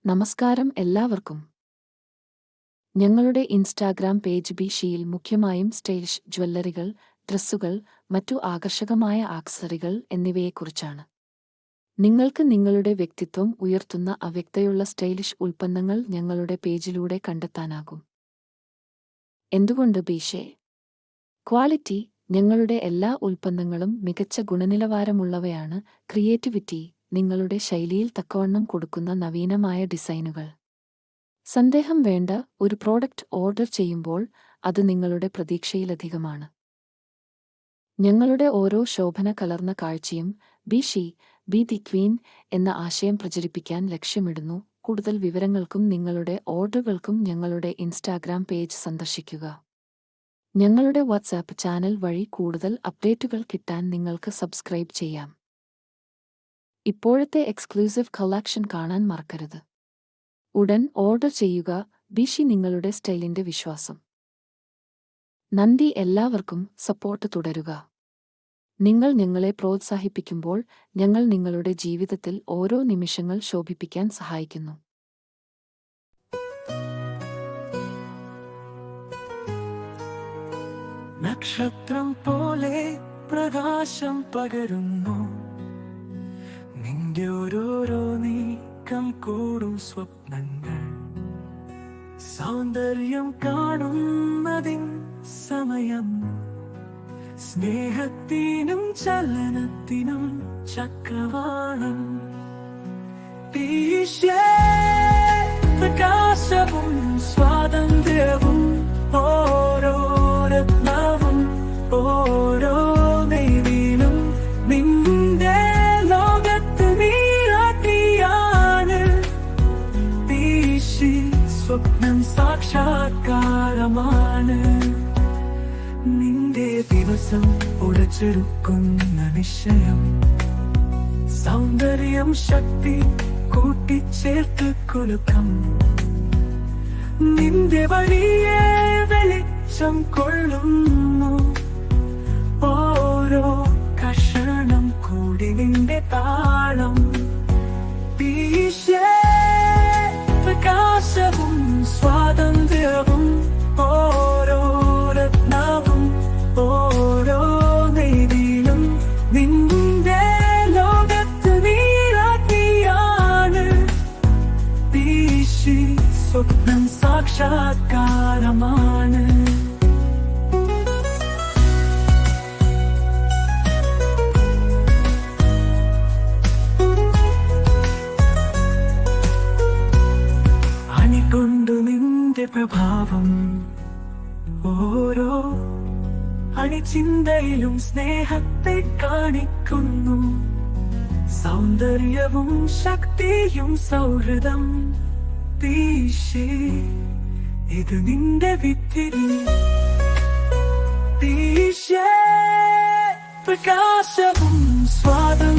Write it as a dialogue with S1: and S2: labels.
S1: നമസ്കാരം എല്ലാവർക്കും. ഞങ്ങളുടെ ഇൻസ്റ്റാഗ്രാം പേജ് ബിഷിയിൽ മുഖ്യമായും സ്റ്റൈലിഷ് ജ്വല്ലറികൾ, ഡ്രസ്സുകൾ, മറ്റു ആകർഷകമായ ആക്സസറികൾ എന്നിവയെക്കുറിച്ചാണ്. നിങ്ങൾക്ക് നിങ്ങളുടെ വ്യക്തിത്വം ഉയർത്തുന്ന അവ്യക്തയുള്ള സ്റ്റൈലിഷ് ഉൽപ്പന്നങ്ങൾ ഞങ്ങളുടെ പേജിലൂടെ കണ്ടെത്താനാകും. എന്തുകൊണ്ട് ബിഷെ? ക്വാളിറ്റി. ഞങ്ങളുടെ എല്ലാ ഉൽപ്പന്നങ്ങളും മികച്ച ഗുണനിലവാരമുള്ളവയാണ്. ക്രിയേറ്റിവിറ്റി. നിങ്ങളുടെ ശൈലിയിൽ തക്കവണ്ണം കൊടുക്കുന്ന നവീനമായ ഡിസൈനുകൾ. സന്ദേഹം വേണ്ട, ഒരു പ്രോഡക്റ്റ് ഓർഡർ ചെയ്യുമ്പോൾ അത് നിങ്ങളുടെ പ്രതീക്ഷയിലധികമാണ്. ഞങ്ങളുടെ ഓരോ ശോഭന കലർന്ന കാഴ്ചയും ബിഷി, ബി ദി ക്വീൻ എന്ന ആശയം പ്രചരിപ്പിക്കാൻ ലക്ഷ്യമിടുന്നു. കൂടുതൽ വിവരങ്ങൾക്കും നിങ്ങളുടെ ഓർഡറുകൾക്കും ഞങ്ങളുടെ ഇൻസ്റ്റാഗ്രാം പേജ് സന്ദർശിക്കുക. ഞങ്ങളുടെ വാട്സാപ്പ് ചാനൽ വഴി കൂടുതൽ അപ്ഡേറ്റുകൾ കിട്ടാൻ നിങ്ങൾക്ക് സബ്സ്ക്രൈബ് ചെയ്യാം. ഇപ്പോഴത്തെ എക്സ്ക്ലൂസീവ് കളക്ഷൻ കാണാൻ മറക്കരുത്. ഉടൻ ഓർഡർ ചെയ്യുക. ബിഷി, നിങ്ങളുടെ സ്റ്റൈലിന്റെ വിശ്വാസം. നന്ദി. എല്ലാവർക്കും സപ്പോർട്ട് തുടരുക. നിങ്ങൾ ഞങ്ങളെ പ്രോത്സാഹിപ്പിക്കുമ്പോൾ ഞങ്ങൾ നിങ്ങളുടെ ജീവിതത്തിൽ ഓരോ നിമിഷങ്ങൾ ശോഭിപ്പിക്കാൻ സഹായിക്കുന്നു.
S2: നക്ഷത്രം പോലെ പ്രകാശം പകരുന്നു നിന്റെ ഓരോരോ നീക്കം കൂടും സ്വപ്നങ്ങൾ. സൗന്ദര്യം കാണുന്നതിൻ സമയം. സ്നേഹത്തിനും ചലനത്തിനും ചക്രവാളം. പ്രകാശവും സ്വാതന്ത്ര്യവും ഓരോ രത്നവും ഓരോ നെയ്തിലും നിന്റെ ലോകത്ത് നീരാട്ടിയാണ്. ബിഷി, സ്വപ്നം സാക്ഷാത്കാരമാണ്. നിന്റെ ദിവസം ഉടച്ചെടുക്കുന്ന നിശ്ചയം. സൗന്ദര്യം ശക്തി കൂട്ടിച്ചേർത്ത് കുലുക്കം. നിന്റെ വഴിയെ വെളിച്ചം കൊള്ളുന്നു. ഓരോ കഷണം കൂടി നിന്റെ താളം. ബിഷി, പ്രകാശവും സ്വാതന്ത്ര്യവും ഓരോ രത്നവും ഓരോ നെയ്തിലും നിന്റെ ലോകത്ത് നീരാട്ടിയാണ്. ബിഷി, സ്വപ്നം സാക്ഷാത്കാരമാണ്. അണികൊണ്ടു നിന്റെ പ്രഭാവം. ഓരോ അണിചിന്തയിലും സ്നേഹത്തെ കാണിക്കുന്നു. സൗന്ദര്യവും ശക്തിയും സൗഹൃദം. ബിഷി, ഇത് നിന്റെ വിത്തിരി. ബിഷി, പ്രകാശവും സ്വാതന്ത്ര്യവും